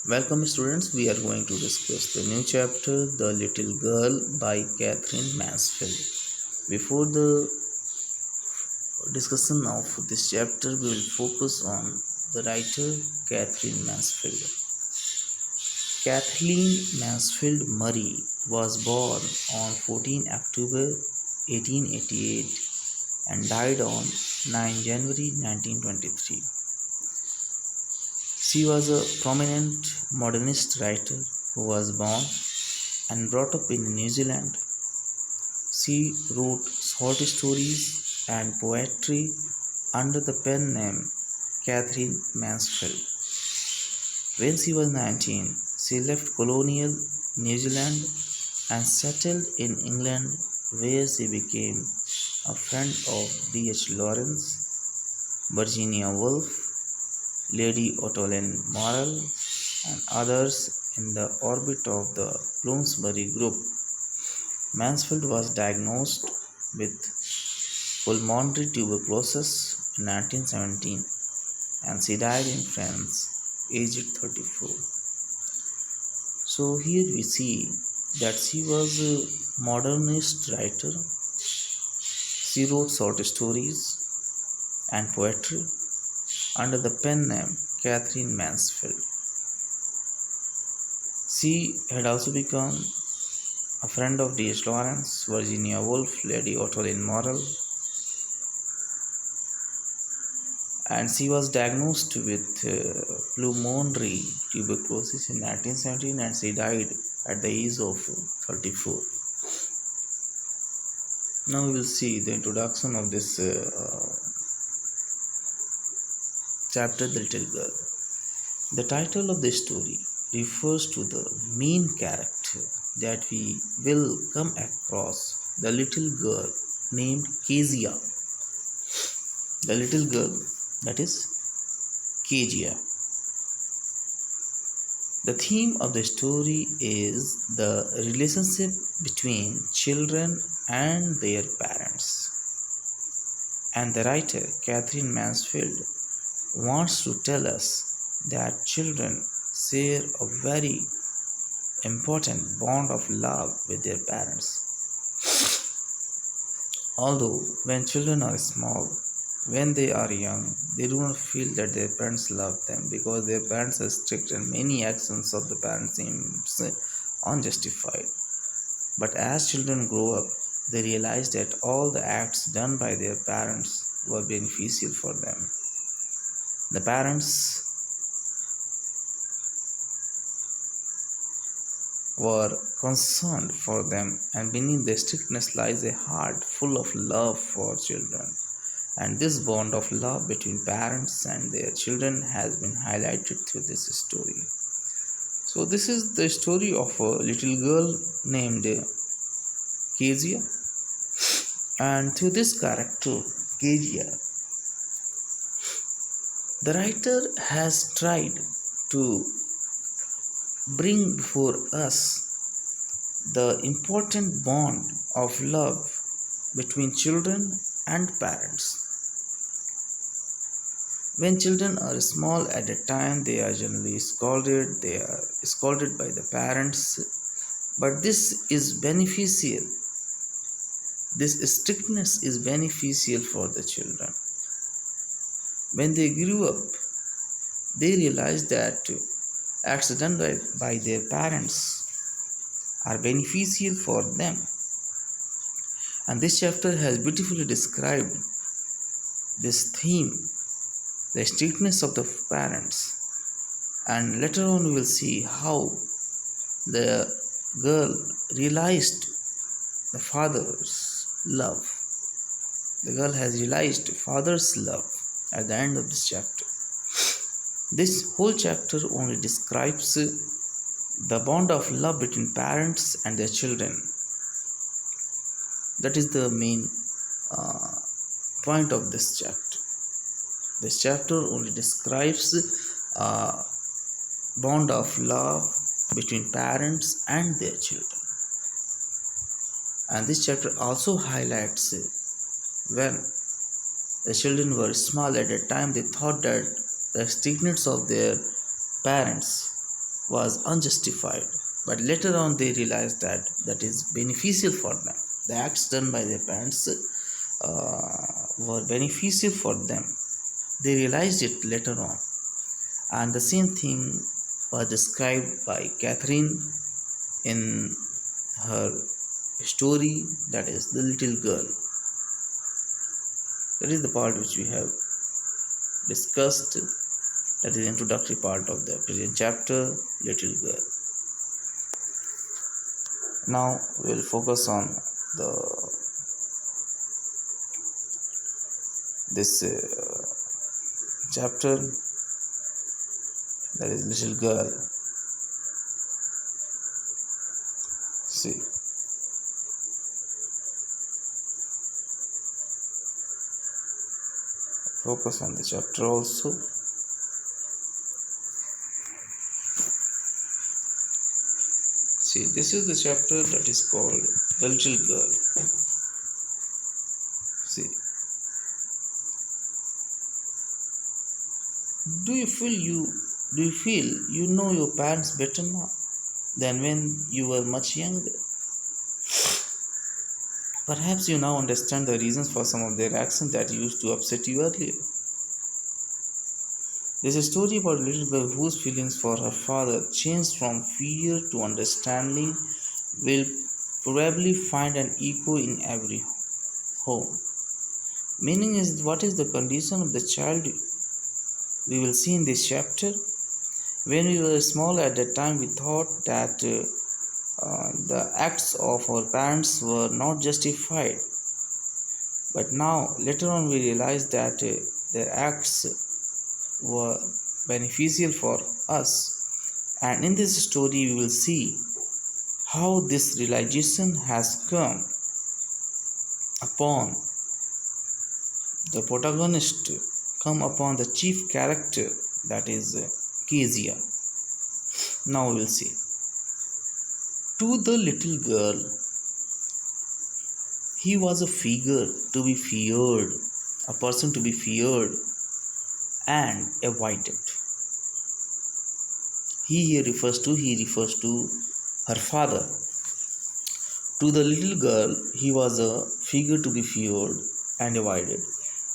Welcome, students. We are going to discuss the new chapter, The Little Girl by Catherine Mansfield. Before the discussion of this chapter, we will focus on the writer Catherine Mansfield. Kathleen Mansfield Murray was born on 14 October 1888 and died on 9 January 1923. She was a prominent modernist writer who was born and brought up in New Zealand. She wrote short stories and poetry under the pen name Catherine Mansfield. When she was 19, she left colonial New Zealand and settled in England, where she became a friend of D.H. Lawrence, Virginia Woolf, Lady Ottoline Morrell, and others in the orbit of the Bloomsbury Group. Mansfield was diagnosed with pulmonary tuberculosis in 1917 and she died in France, aged 34. So here we see that she was a modernist writer. She wrote short stories and poetry under the pen name Catherine Mansfield. She had also become a friend of D.H. Lawrence, Virginia Woolf, Lady Ottoline Morrell, and she was diagnosed with pulmonary tuberculosis in 1917 and she died at the age of 34. Now we will see the introduction of this chapter, The Little Girl. The title of the story refers to the main character that we will come across, the little girl named Kezia. The little girl, that is Kezia. The theme of the story is the relationship between children and their parents. And the writer, Catherine Mansfield, wants to tell us that children share a very important bond of love with their parents. Although when children are small, when they are young, they do not feel that their parents love them because their parents are strict and many actions of the parents seem unjustified. But as children grow up, they realize that all the acts done by their parents were beneficial for them. The parents were concerned for them, and beneath the strictness lies a heart full of love for children. And this bond of love between parents and their children has been highlighted through this story. So, this is the story of a little girl named Kezia, and through this character, Kezia, the writer has tried to bring before us the important bond of love between children and parents. When children are small at a time, they are generally scolded, they are scolded by the parents, but this is beneficial. This strictness is beneficial for the children. When they grew up, they realized that acts done by their parents are beneficial for them. And this chapter has beautifully described this theme, the strictness of the parents. And later on, we will see how the girl realized the father's love. The girl has realized father's love at the end of this chapter. This whole chapter only describes the bond of love between parents and their children. That is the main point of this chapter. This chapter only describes a bond of love between parents and their children. And this chapter also highlights when the children were small at a time, they thought that the strictness of their parents was unjustified, but later on they realized that that is beneficial for them. The acts done by their parents were beneficial for them. They realized it later on, and the same thing was described by Catherine in her story, that is the little girl. That is the part which we have discussed, that is the introductory part of the present chapter, little girl. Now we'll focus on the this chapter, that is little girl. See, focus on the chapter also. See, this is the chapter that is called the little girl. See, do you feel you know your parents better now than when you were much younger? Perhaps you now understand the reasons for some of their actions that used to upset you earlier. There's a story about a little girl whose feelings for her father changed from fear to understanding, will probably find an echo in every home. Meaning is, what is the condition of the child we will see in this chapter. When we were small at that time, we thought that the acts of our parents were not justified. But now, later on, we realized that their acts were beneficial for us. And in this story, we will see how this realization has come upon the protagonist, come upon the chief character, that is Kezia. Now we will see. To the little girl, he was a figure to be feared, a person to be feared and avoided. He refers to her father. To the little girl, he was a figure to be feared and avoided.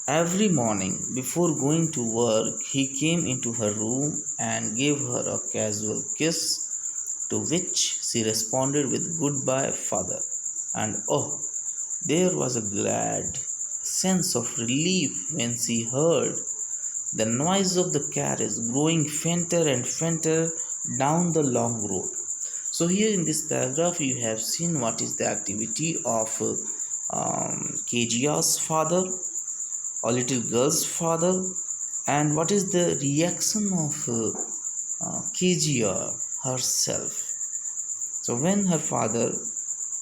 Every morning before going to work, he came into her room and gave her a casual kiss, to which she responded with "Goodbye, father." And oh, there was a glad sense of relief when she heard the noise of the carriage growing fainter and fainter down the long road. So here in this paragraph, you have seen what is the activity of Kejia's father, or little girl's father, and what is the reaction of Kejia herself. So when her father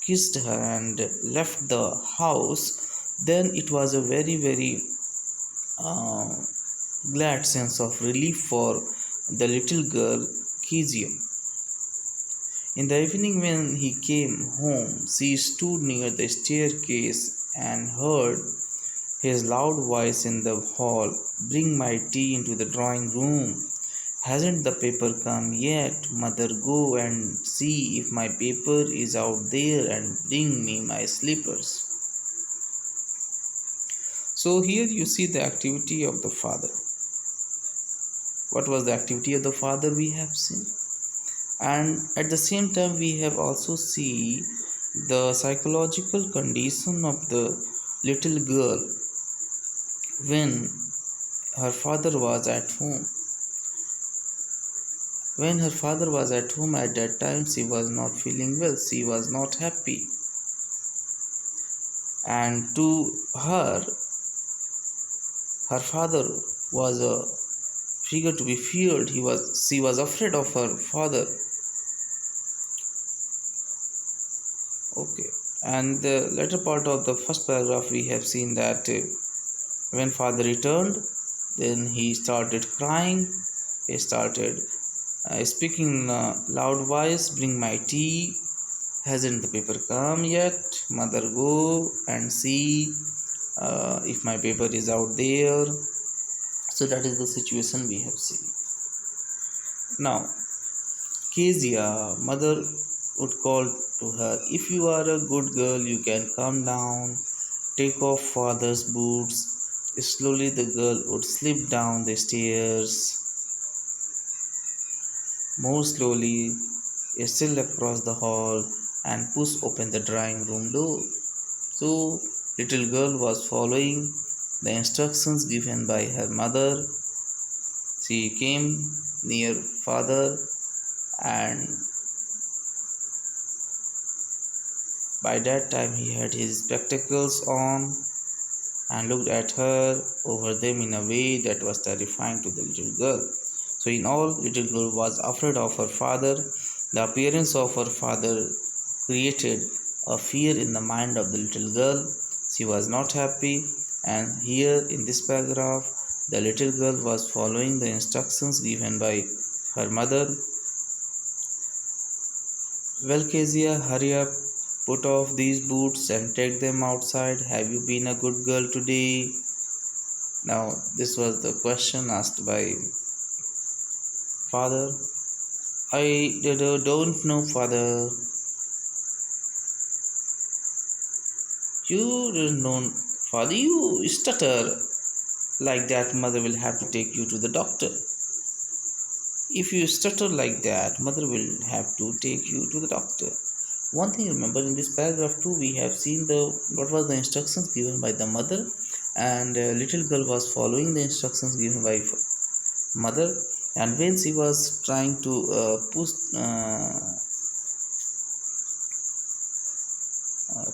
kissed her and left the house, then it was a very uh, glad sense of relief for the little girl Kezia. In the evening when he came home, she stood near the staircase and heard his loud voice in the hall, "Bring my tea into the drawing room. Hasn't the paper come yet? Mother, go and see if my paper is out there and bring me my slippers." So here you see the activity of the father. What was the activity of the father we have seen? And at the same time we have also see the psychological condition of the little girl when her father was at home. When her father was at home at that time, she was not feeling well, she was not happy. And to her, her father was a figure to be feared. She was afraid of her father. Okay. And the latter part of the first paragraph, we have seen that when father returned, then he started crying. He started speaking in a loud voice, "Bring my tea. Hasn't the paper come yet? Mother, go and see if my paper is out there." So that is the situation we have seen. Now, Kezia, mother would call to her, "If you are a good girl, you can come down, take off father's boots." Slowly, the girl would slip down the stairs, more slowly, still across the hall, and push open the drawing room door. So, little girl was following the instructions given by her mother. She came near father, and by that time he had his spectacles on and looked at her over them in a way that was terrifying to the little girl. So, in all, little girl was afraid of her father. The appearance of her father created a fear in the mind of the little girl. She was not happy, and here in this paragraph, the little girl was following the instructions given by her mother. "Well, Kezia, hurry up, put off these boots and take them outside. Have you been a good girl today?" Now, this was the question asked by father. "I don't know, father." "You don't know, father? You stutter like that, mother will have to take you to the doctor." "If you stutter like that, mother will have to take you to the doctor." One thing remember, in this paragraph too, we have seen the what was the instructions given by the mother, and little girl was following the instructions given by mother, and when she was trying to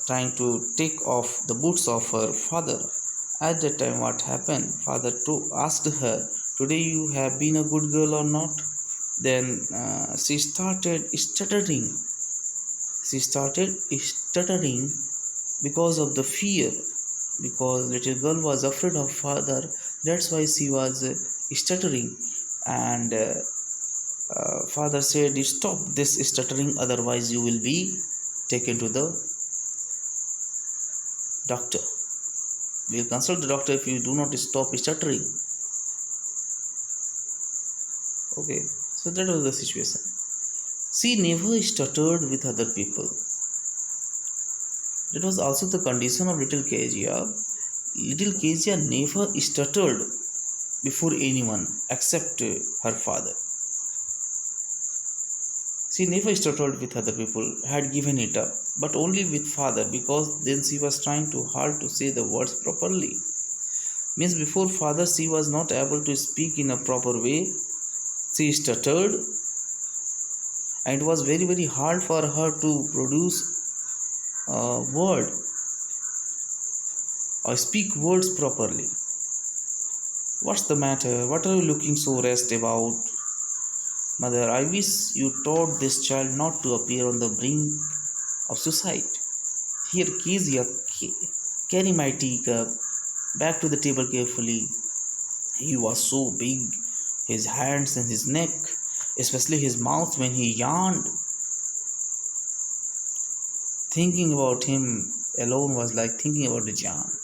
trying to take off the boots of her father, at that time what happened, father too asked her, "Today you have been a good girl or not?" Then she started stuttering. Because of the fear, because little girl was afraid of father. That's why she was stuttering, and father said, "Stop this stuttering, otherwise you will be taken to the doctor. We'll consult the doctor if you do not stop stuttering." Okay, so that was the situation. She never stuttered with other people. That was also the condition of little Kezia. Little Kezia never stuttered before anyone except her father. She never stuttered with other people, had given it up, but only with father, because then she was trying too hard to say the words properly. Means before father she was not able to speak in a proper way. She stuttered, and it was very hard for her to produce a word or speak words properly. "What's the matter? What are you looking so raised about?" "Mother, I wish you taught this child not to appear on the brink of suicide." "Here, Kezia, carry my teacup back to the table carefully." He was so big, his hands and his neck, especially his mouth when he yawned. Thinking about him alone was like thinking about a giant.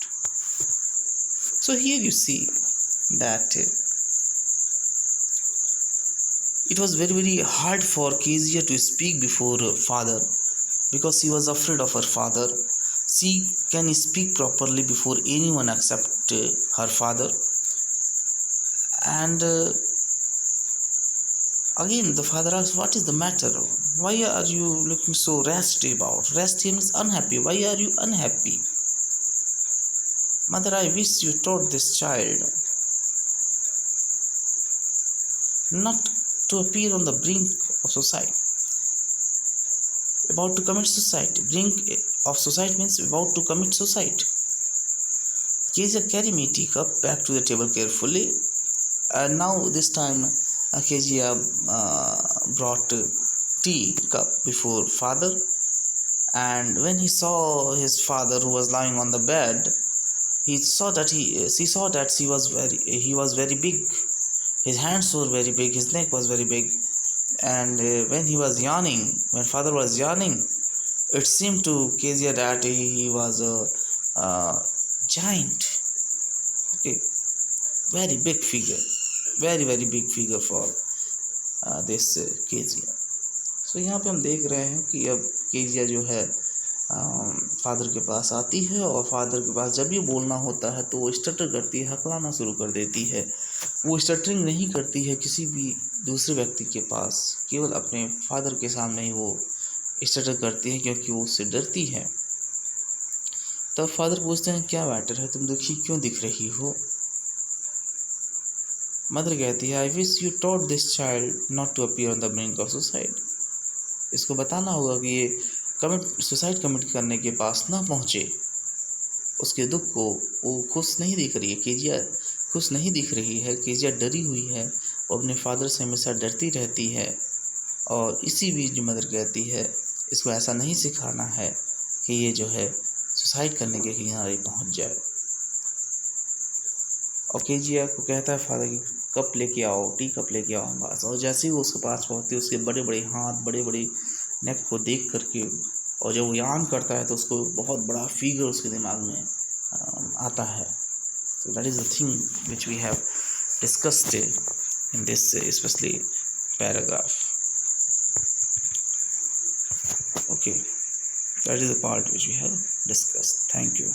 So here you see that it was very hard for Kezia to speak before her father, because she was afraid of her father. She can speak properly before anyone except her father. And again the father asked, "What is the matter? Why are you looking so resty about?" Resty means unhappy. "Why are you unhappy?" "Mother, I wish you taught this child not to appear on the brink of suicide. About to commit suicide. Brink of suicide means about to commit suicide." Kezia, carry me teacup back to the table carefully. And now this time Kezia brought tea cup before father, and when he saw his father, who was lying on the bed, he saw that he was very big. His hands were very big, his neck was very big, and when father was yawning, it seemed to Kezia that he was a giant. Okay, very big figure, very big figure for this Kezia. सो यहाँ पे हम देख रहे हैं कि अब Kezia जो है फादर के पास आती है, और फादर के पास जब भी बोलना होता है तो वो स्टटर करती है, हकलाना शुरू कर देती है। वो स्टटरिंग नहीं करती है किसी भी दूसरे व्यक्ति के पास, केवल अपने फादर के सामने ही वो स्टटर करती है, क्योंकि वो उससे डरती है। तब फादर पूछते हैं, क्या मैटर है, तुम दुखी क्यों दिख रही हो? मदर कहती है, I wish you taught this child not to appear on the brink of suicide. इसको बताना होगा कि ये सुसाइड कमिट करने के पास ना पहुँचे। उसके दुख को वो खुश नहीं दिख रही है, केजिया खुश नहीं दिख रही है, केजिया डरी हुई है, वो अपने फादर से हमेशा डरती रहती है। और इसी बीच जो मदर कहती है, इसको ऐसा नहीं सिखाना है कि ये जो है सुसाइड करने के किनारे पहुंच जाए। और केजिया को कहता है फादर की कप लेके आओ, टी कप लेके आओ पास। और जैसे ही वो उसके पास पहुंचती है, उसके बड़े बड़े हाथ, बड़े बड़े नेक को देख करके, और जब वो यान करता है तो उसको बहुत बड़ा फिगर उसके दिमाग में आता है। So that is the thing which we have discussed in this especially paragraph. Okay, that is the part which we have discussed. Thank you.